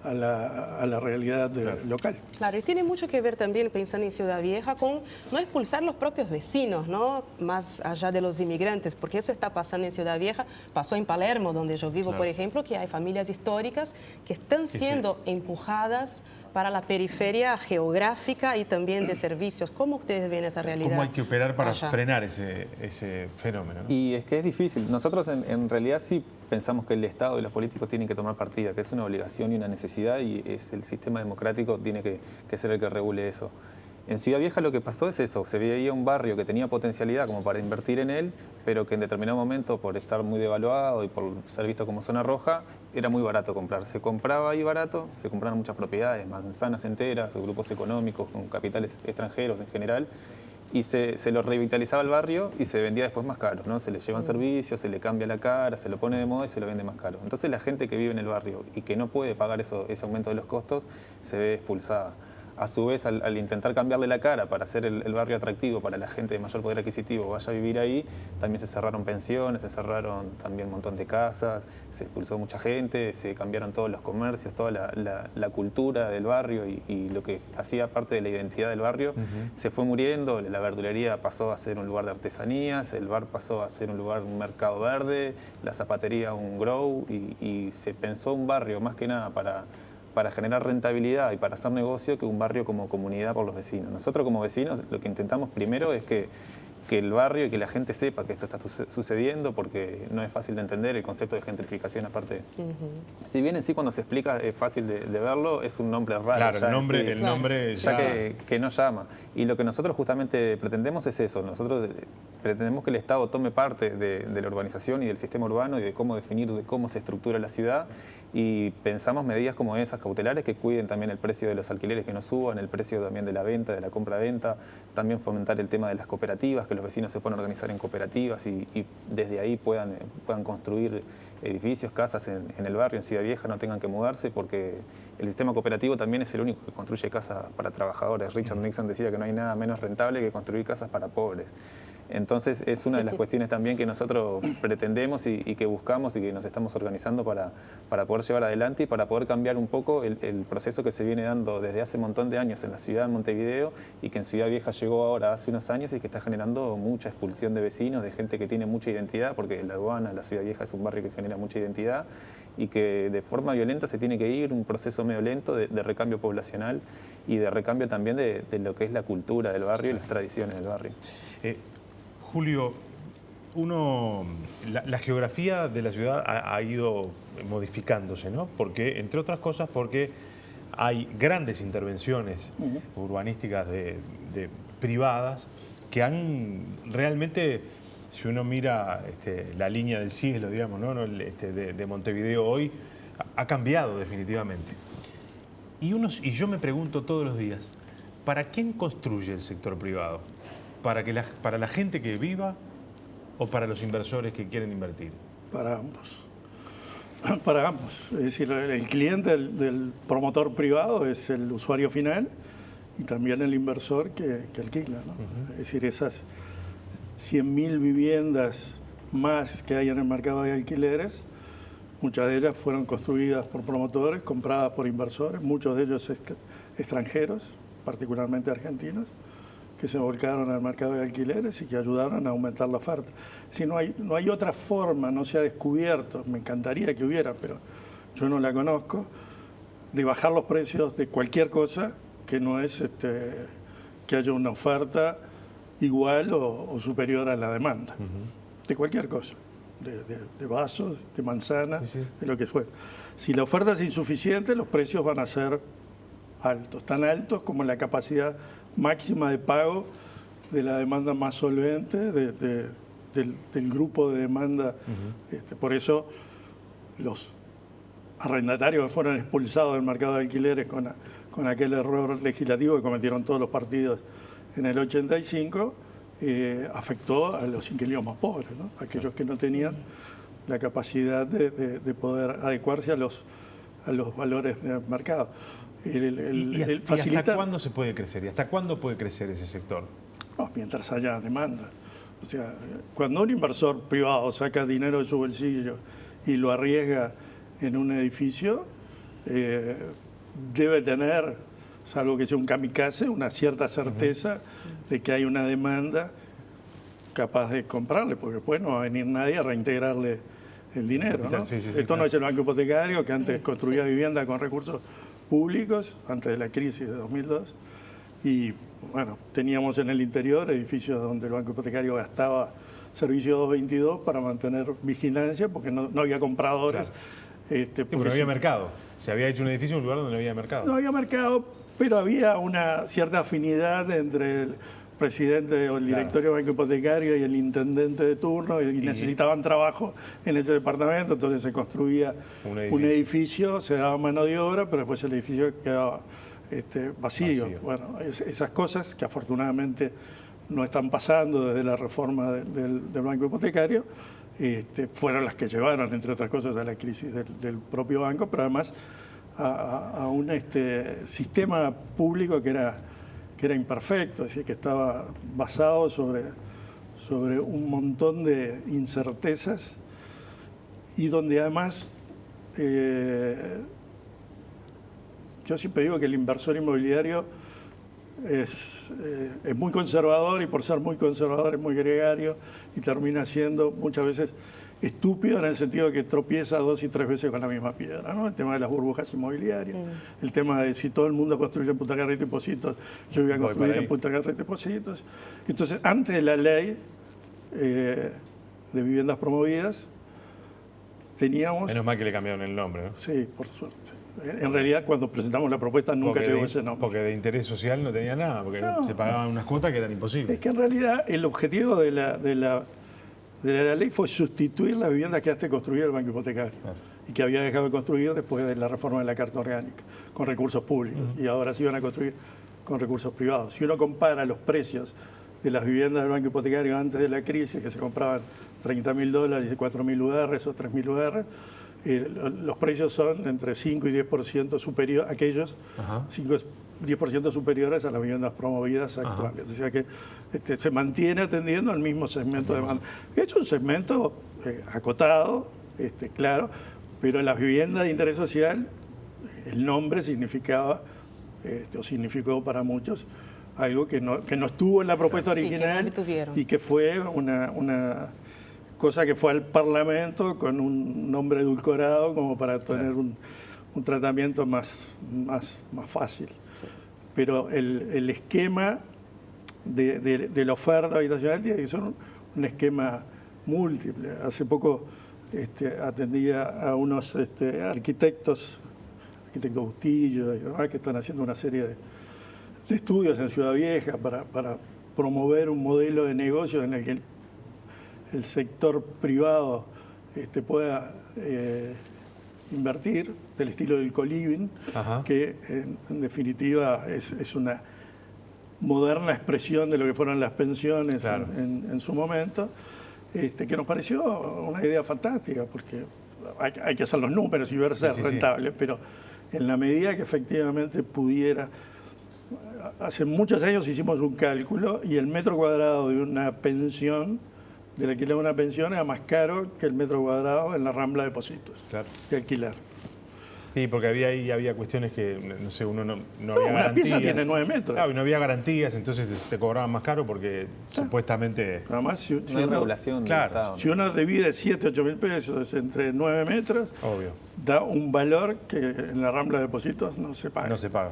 a la realidad local. Claro, y tiene mucho que ver también, pensando en Ciudad Vieja, con no expulsar los propios vecinos, ¿no? Más allá de los inmigrantes, porque eso está pasando en Ciudad Vieja, pasó en Palermo, donde yo vivo, por ejemplo, que hay familias históricas que están siendo empujadas para la periferia geográfica y también de servicios. ¿Cómo ustedes ven esa realidad? ¿Cómo hay que operar para frenar ese fenómeno, ¿no? Y es que es difícil. Nosotros en realidad sí pensamos que el Estado y los políticos tienen que tomar partida, que es una obligación y una necesidad, y es el sistema democrático tiene que ser el que regule eso. En Ciudad Vieja lo que pasó es eso, se veía un barrio que tenía potencialidad como para invertir en él, pero que en determinado momento, por estar muy devaluado y por ser visto como zona roja, era muy barato comprar. Se compraba ahí barato, se compraron muchas propiedades, manzanas enteras, grupos económicos con capitales extranjeros en general, y se lo revitalizaba el barrio y se vendía después más caro, ¿no? Se le llevan servicios, se le cambia la cara, se lo pone de moda y se lo vende más caro. Entonces la gente que vive en el barrio y que no puede pagar ese aumento de los costos se ve expulsada. A su vez, al intentar cambiarle la cara para hacer el barrio atractivo para la gente de mayor poder adquisitivo vaya a vivir ahí, también se cerraron pensiones, se cerraron también un montón de casas, se expulsó mucha gente, se cambiaron todos los comercios, toda la cultura del barrio y lo que hacía parte de la identidad del barrio se fue muriendo. La verdulería pasó a ser un lugar de artesanías, el bar pasó a ser un mercado verde, la zapatería un grow, y se pensó un barrio más que nada para generar rentabilidad y para hacer negocio que un barrio como comunidad por los vecinos. Nosotros como vecinos lo que intentamos primero es que el barrio y que la gente sepa que esto está sucediendo, porque no es fácil de entender el concepto de gentrificación aparte. Si bien en sí cuando se explica es fácil de verlo, es un nombre raro. Claro, el nombre ya que no llama. Y lo que nosotros justamente pretendemos es eso. Nosotros pretendemos que el Estado tome parte de la urbanización y del sistema urbano y de cómo definir, de cómo se estructura la ciudad, y pensamos medidas como esas cautelares que cuiden también el precio de los alquileres, que no suban, el precio también de la venta, de la compra-venta, también fomentar el tema de las cooperativas, que los vecinos se puedan organizar en cooperativas y desde ahí puedan construir edificios, casas en el barrio, en Ciudad Vieja, no tengan que mudarse, porque el sistema cooperativo también es el único que construye casas para trabajadores. Richard Nixon decía que no hay nada menos rentable que construir casas para pobres. Entonces es una de las cuestiones también que nosotros pretendemos y que buscamos y que nos estamos organizando para poder llevar adelante y para poder cambiar un poco el proceso que se viene dando desde hace un montón de años en la ciudad de Montevideo, y que en Ciudad Vieja llegó ahora hace unos años y que está generando mucha expulsión de vecinos, de gente que tiene mucha identidad, porque la aduana, la Ciudad Vieja es un barrio que genera mucha identidad, y que de forma violenta se tiene que ir, un proceso medio lento de recambio poblacional y de recambio también de lo que es la cultura del barrio y las tradiciones del barrio. Julio, la geografía de la ciudad ha ido modificándose, ¿no? Porque, entre otras cosas, porque hay grandes intervenciones urbanísticas privadas que han realmente, si uno mira la línea del cielo, digamos, ¿no? De Montevideo hoy, ha cambiado definitivamente. Y yo me pregunto todos los días, ¿para quién construye el sector privado? ¿Para la gente que viva o para los inversores que quieren invertir? Para ambos. Para ambos. Es decir, el cliente del promotor privado es el usuario final y también el inversor que alquila, ¿no? Es decir, esas 100.000 viviendas más que hay en el mercado de alquileres Muchas de ellas fueron construidas por promotores, compradas por inversores, muchos de ellos extranjeros, particularmente argentinos, que se volcaron al mercado de alquileres y que ayudaron a aumentar la oferta. Si no hay otra forma, no se ha descubierto, me encantaría que hubiera, pero yo no la conozco, de bajar los precios de cualquier cosa que no es que haya una oferta igual o superior a la demanda, de cualquier cosa. De vasos, de manzanas, de lo que fuera. Si la oferta es insuficiente, los precios van a ser altos, tan altos como la capacidad máxima de pago de la demanda más solvente del grupo de demanda. Por eso los arrendatarios que fueron expulsados del mercado de alquileres con aquel error legislativo que cometieron todos los partidos en el 85, afectó a los inquilinos más pobres, ¿no? Aquellos que no tenían la capacidad de poder adecuarse a los valores del mercado. ¿Y hasta cuándo se puede crecer? ¿Y hasta cuándo puede crecer ese sector? No, mientras haya demanda. O sea, cuando un inversor privado saca dinero de su bolsillo y lo arriesga en un edificio, debe tener, salvo que sea un kamikaze, una cierta certeza de que hay una demanda capaz de comprarle, porque después no va a venir nadie a reintegrarle el dinero, ¿no? Esto no es el banco hipotecario, que antes construía vivienda con recursos públicos, antes de la crisis de 2002, y bueno, teníamos en el interior edificios donde el banco hipotecario gastaba servicio 222 para mantener vigilancia, porque no había compradores. Claro. Pero no había mercado. Se había hecho un edificio en un lugar donde no había mercado. No había mercado, pero había una cierta afinidad entre el presidente o el directorio del banco hipotecario y el intendente de turno, y necesitaban trabajo en ese departamento, entonces se construía un edificio, se daba mano de obra, pero después el edificio quedaba vacío. Bueno, esas cosas que afortunadamente no están pasando desde la reforma del banco hipotecario, fueron las que llevaron, entre otras cosas, a la crisis del propio banco, pero además a un sistema público que era imperfecto, es decir, que estaba basado sobre un montón de incertezas y donde además yo siempre digo que el inversor inmobiliario es muy conservador, y por ser muy conservador es muy gregario y termina siendo muchas veces estúpido, en el sentido de que tropieza 2 y 3 veces con la misma piedra, ¿no? El tema de las burbujas inmobiliarias, el tema de si todo el mundo construye en Punta Carretas y Pocitos, yo voy a construir en Punta Carretas y Pocitos. Entonces, antes de la ley de viviendas promovidas, teníamos... Menos mal que le cambiaron el nombre, ¿no? Sí, por suerte. En realidad, cuando presentamos la propuesta nunca llegó ese nombre. Porque de interés social no tenía nada, porque se pagaban unas cuotas que eran imposibles. Es que en realidad el objetivo de la ley fue sustituir las viviendas que antes construía el banco hipotecario, y que había dejado de construir después de la reforma de la Carta Orgánica, con recursos públicos, y ahora se iban a construir con recursos privados. Si uno compara los precios de las viviendas del banco hipotecario antes de la crisis, que se compraban $30.000 y 4.000 UR o 3.000 UR, los precios son entre 5 y 10% superiores, aquellos 5 y 10% superiores a las viviendas promovidas actuales. O sea que se mantiene atendiendo al mismo segmento de demanda. De hecho, un segmento acotado, claro, pero las viviendas de interés social, el nombre significaba, o significó para muchos, algo que no estuvo en la propuesta original, y que fue una cosa que fue al Parlamento con un nombre edulcorado como para tener un tratamiento más fácil. Pero el esquema de la oferta habitacional tiene que ser un esquema múltiple. Hace poco atendía a unos arquitectos Bustillo y demás, que están haciendo una serie de estudios en Ciudad Vieja para promover un modelo de negocio en el que el sector privado pueda invertir, del estilo del co-living, que en definitiva es una moderna expresión de lo que fueron las pensiones en su momento, que nos pareció una idea fantástica, porque hay que hacer los números y ver si es rentable, pero en la medida que efectivamente pudiera... Hace muchos años hicimos un cálculo y el metro cuadrado de una pensión del alquiler de una pensión era más caro que el metro cuadrado en la Rambla de Pocitos, Claro. de alquilar. Sí, porque había cuestiones que, no sé, uno no había Una garantías. pieza tiene 9 metros. Claro, y no había garantías, entonces te cobraban más caro porque supuestamente... Además, si No hay regulación del Claro. Estado. si uno divide 7, 8 mil pesos entre 9 metros, Obvio, da un valor que en la Rambla de Pocitos no se paga. no se paga.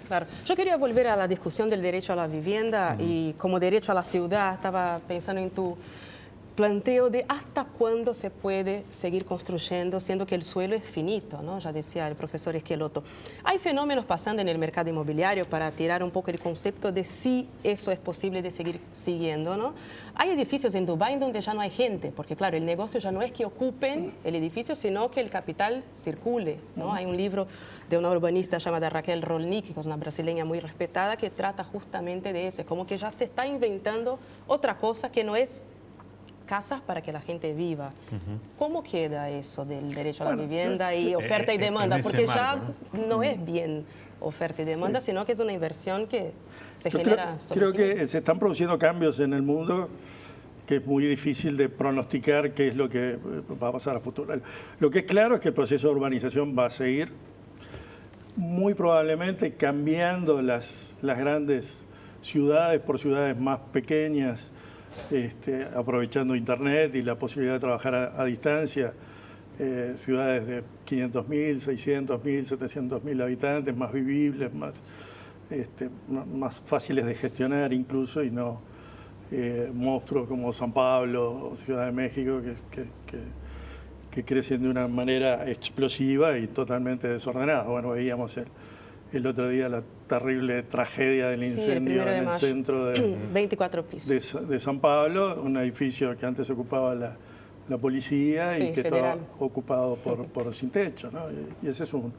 Claro. Yo quería volver a la discusión del derecho a la vivienda y como derecho a la ciudad. Estaba pensando en tu planteo de hasta cuándo se puede seguir construyendo, siendo que el suelo es finito, ¿no? Ya decía el profesor Esqueloto. Hay fenómenos pasando en el mercado inmobiliario para tirar un poco el concepto de si eso es posible de seguir siguiendo, ¿no? Hay edificios en Dubái donde ya no hay gente, porque claro, el negocio ya no es que ocupen el edificio, sino que el capital circule, ¿no? Hay un libro de una urbanista llamada Raquel Rolnik, que es una brasileña muy respetada, que trata justamente de eso. Es como que ya se está inventando otra cosa que no es casas para que la gente viva. ¿Cómo queda eso del derecho a la vivienda y oferta y demanda? en ese Porque marco, ya no es bien oferta y demanda, sino que es una inversión que se Yo genera. creo que se están produciendo cambios en el mundo que es muy difícil de pronosticar qué es lo que va a pasar a futuro. Lo que es claro es que el proceso de urbanización va a seguir, muy probablemente cambiando las grandes ciudades por ciudades más pequeñas, aprovechando Internet y la posibilidad de trabajar a distancia, ciudades de 500.000, 600.000, 700.000 habitantes, más vivibles, más fáciles de gestionar incluso, y no monstruos como San Pablo o Ciudad de México que crecen de una manera explosiva y totalmente desordenada. Bueno, veíamos el otro día la terrible tragedia del incendio en el centro de 24 pisos. de San Pablo, un edificio que antes ocupaba la policía Sí, y que federal. estaba ocupado por sin techo, ¿no? Y ese es un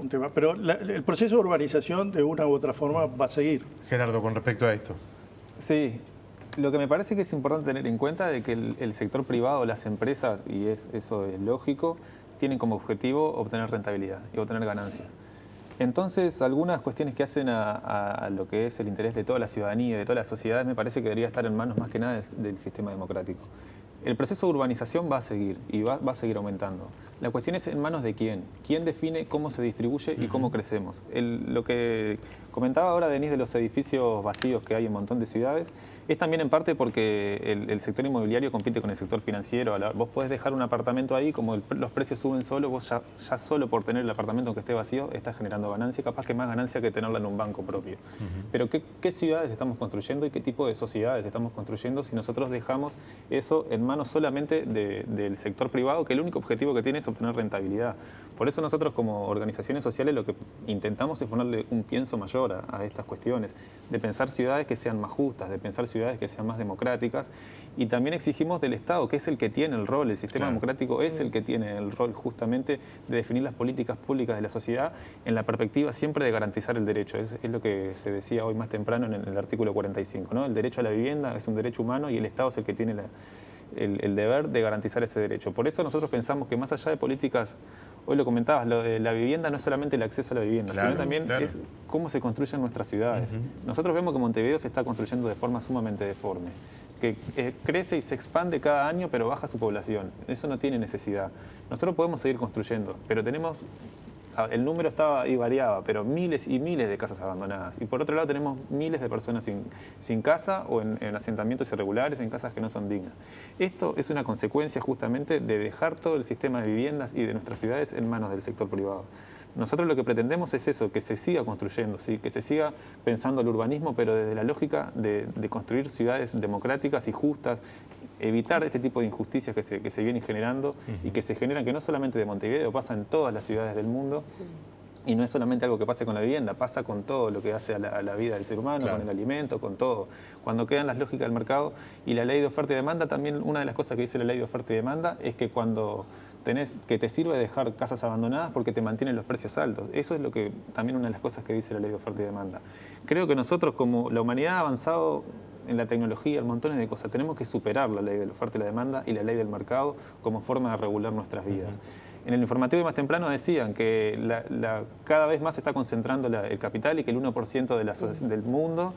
tema. Pero el proceso de urbanización de una u otra forma va a seguir. Gerardo, con respecto a esto. Sí, lo que me parece que es importante tener en cuenta es que el sector privado, las empresas, y eso es lógico, tienen como objetivo obtener rentabilidad y obtener ganancias. Entonces, algunas cuestiones que hacen a lo que es el interés de toda la ciudadanía y de toda la sociedad me parece que debería estar en manos más que nada del sistema democrático. El proceso de urbanización va a seguir y va a seguir aumentando. La cuestión es en manos de quién. ¿Quién define cómo se distribuye y cómo crecemos? Lo que comentaba ahora Denise de los edificios vacíos que hay en un montón de ciudades es también en parte porque el sector inmobiliario compite con el sector financiero. Vos podés dejar un apartamento ahí, como los precios suben solo, vos ya solo por tener el apartamento aunque esté vacío estás generando ganancia, capaz que más ganancia que tenerla en un banco propio. Pero ¿qué ciudades estamos construyendo y qué tipo de sociedades estamos construyendo si nosotros dejamos eso en manos solamente del sector privado, que el único objetivo que tiene es obtener rentabilidad? Por eso nosotros como organizaciones sociales lo que intentamos es ponerle un pienso mayor a estas cuestiones, de pensar ciudades que sean más justas, de pensar ciudades que sean más democráticas, y también exigimos del Estado, que es el que tiene el rol, el sistema democrático es el que tiene el rol justamente de definir las políticas públicas de la sociedad en la perspectiva siempre de garantizar el derecho. Es lo que se decía hoy más temprano en el artículo 45, ¿no? El derecho a la vivienda es un derecho humano y el Estado es el que tiene el deber de garantizar ese derecho. Por eso nosotros pensamos que más allá de políticas, hoy lo comentabas, lo de la vivienda no es solamente el acceso a la vivienda, sino también es cómo se construyen nuestras ciudades. Nosotros vemos que Montevideo se está construyendo de forma sumamente deforme, que crece y se expande cada año, pero baja su población. Eso no tiene necesidad. Nosotros podemos seguir construyendo, pero tenemos... El número estaba ahí, variaba, pero miles y miles de casas abandonadas. Y por otro lado tenemos miles de personas sin casa o en asentamientos irregulares, en casas que no son dignas. Esto es una consecuencia justamente de dejar todo el sistema de viviendas y de nuestras ciudades en manos del sector privado. Nosotros lo que pretendemos es eso, que se siga construyendo, ¿sí? Que se siga pensando el urbanismo, pero desde la lógica de construir ciudades democráticas y justas, evitar este tipo de injusticias que se vienen generando y que se generan, que no solamente de Montevideo, pasa en todas las ciudades del mundo. Y no es solamente algo que pase con la vivienda, pasa con todo lo que hace a la vida del ser humano, con el alimento, con todo. Cuando quedan las lógicas del mercado y la ley de oferta y demanda, también una de las cosas que dice la ley de oferta y demanda es que cuando que te sirve dejar casas abandonadas porque te mantienen los precios altos. Eso es lo que también una de las cosas que dice la ley de oferta y demanda. Creo que nosotros, como la humanidad ha avanzado en la tecnología, en montones de cosas, tenemos que superar la ley de la oferta y la demanda y la ley del mercado como forma de regular nuestras vidas. En el informativo de más temprano decían que cada vez más se está concentrando el capital y que el 1% del mundo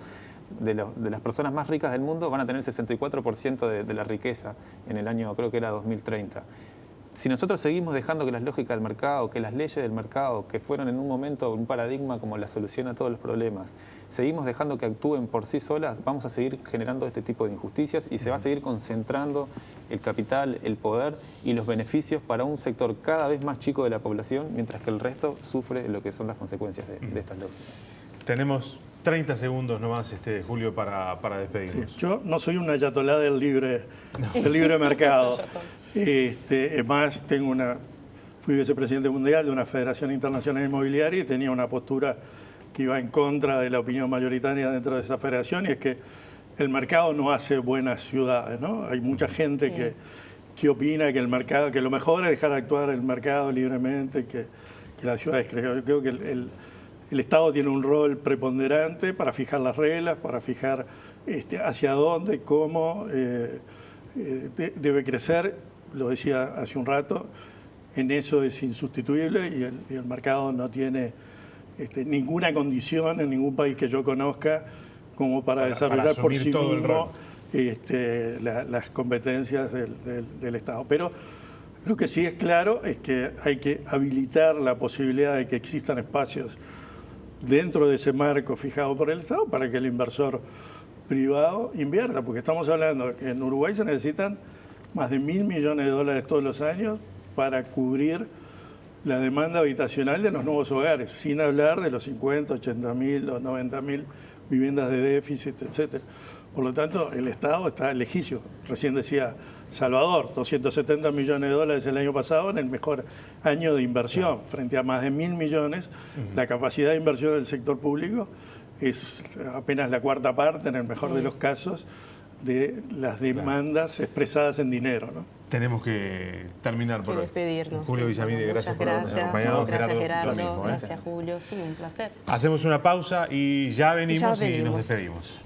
de las personas más ricas del mundo van a tener el 64% de la riqueza en el año, creo que era 2030. Si nosotros seguimos dejando que las lógicas del mercado, que las leyes del mercado, que fueron en un momento un paradigma como la solución a todos los problemas, seguimos dejando que actúen por sí solas, vamos a seguir generando este tipo de injusticias y se va a seguir concentrando el capital, el poder y los beneficios para un sector cada vez más chico de la población, mientras que el resto sufre lo que son las consecuencias de estas lógicas. Tenemos 30 segundos nomás, Julio, para despedirnos. Sí, yo no soy una ayatolá del libre mercado. Es más, fui vicepresidente mundial de una Federación Internacional Inmobiliaria y tenía una postura que iba en contra de la opinión mayoritaria dentro de esa federación, y es que el mercado no hace buenas ciudades, ¿no? Hay mucha gente que opina que el mercado, que lo mejor es dejar actuar el mercado libremente, que las ciudades crezcan. Yo creo que el Estado tiene un rol preponderante para fijar las reglas, para fijar hacia dónde, cómo debe crecer. Lo decía hace un rato, en eso es insustituible y el mercado no tiene ninguna condición en ningún país que yo conozca como para desarrollar por sí mismo las competencias del Estado. Pero lo que sí es claro es que hay que habilitar la posibilidad de que existan espacios dentro de ese marco fijado por el Estado para que el inversor privado invierta, porque estamos hablando que en Uruguay se necesitan más de $1.000 millones todos los años para cubrir la demanda habitacional de los nuevos hogares, sin hablar de los 50, 80.000, los 90.000 viviendas de déficit, etc. Por lo tanto, el Estado está lejísimo. Recién decía Salvador, $270 millones el año pasado en el mejor año de inversión, frente a más de 1.000 millones. La capacidad de inversión del sector público es apenas la cuarta parte, en el mejor de los casos, de las demandas expresadas en dinero, ¿no? Tenemos que terminar por hoy. Despedirnos. Julio Villamide, gracias por habernos acompañado. Gracias, Gerardo. Mismo, Gracias, Julio. Sí, un placer. Hacemos una pausa y ya venimos y nos despedimos.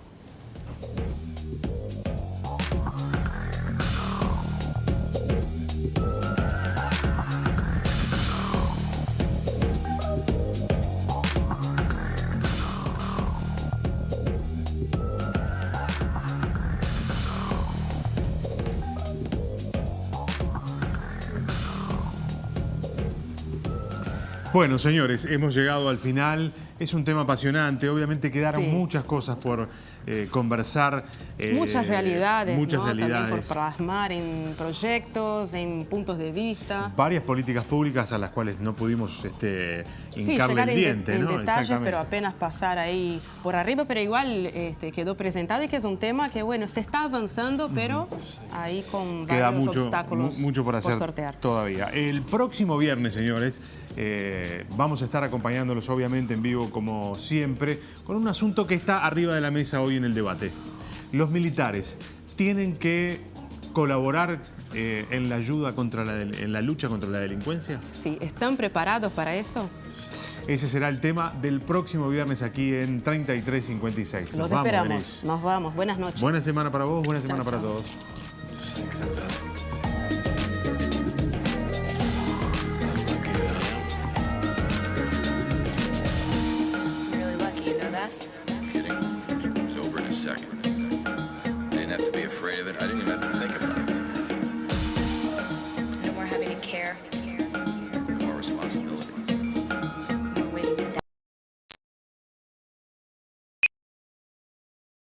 Bueno, señores, hemos llegado al final. Es un tema apasionante. Obviamente quedaron muchas cosas por conversar. Muchas realidades, muchas ¿no? realidades. También por plasmar en proyectos, en puntos de vista. Varias políticas públicas a las cuales no pudimos hincarle el diente, en ¿no? detalles, pero apenas pasar ahí por arriba. Pero igual quedó presentado y que es un tema que, bueno, se está avanzando, pero ahí con varios obstáculos mucho por hacer sortear todavía. El próximo viernes, señores, vamos a estar acompañándolos obviamente en vivo como siempre con un asunto que está arriba de la mesa hoy en el debate. Los militares tienen que colaborar en la ayuda en la lucha contra la delincuencia. Sí, ¿están preparados para eso? Ese será el tema del próximo viernes aquí en 3356. Los esperamos. Nos vamos. Buenas noches. Buena semana para vos, buena semana para todos.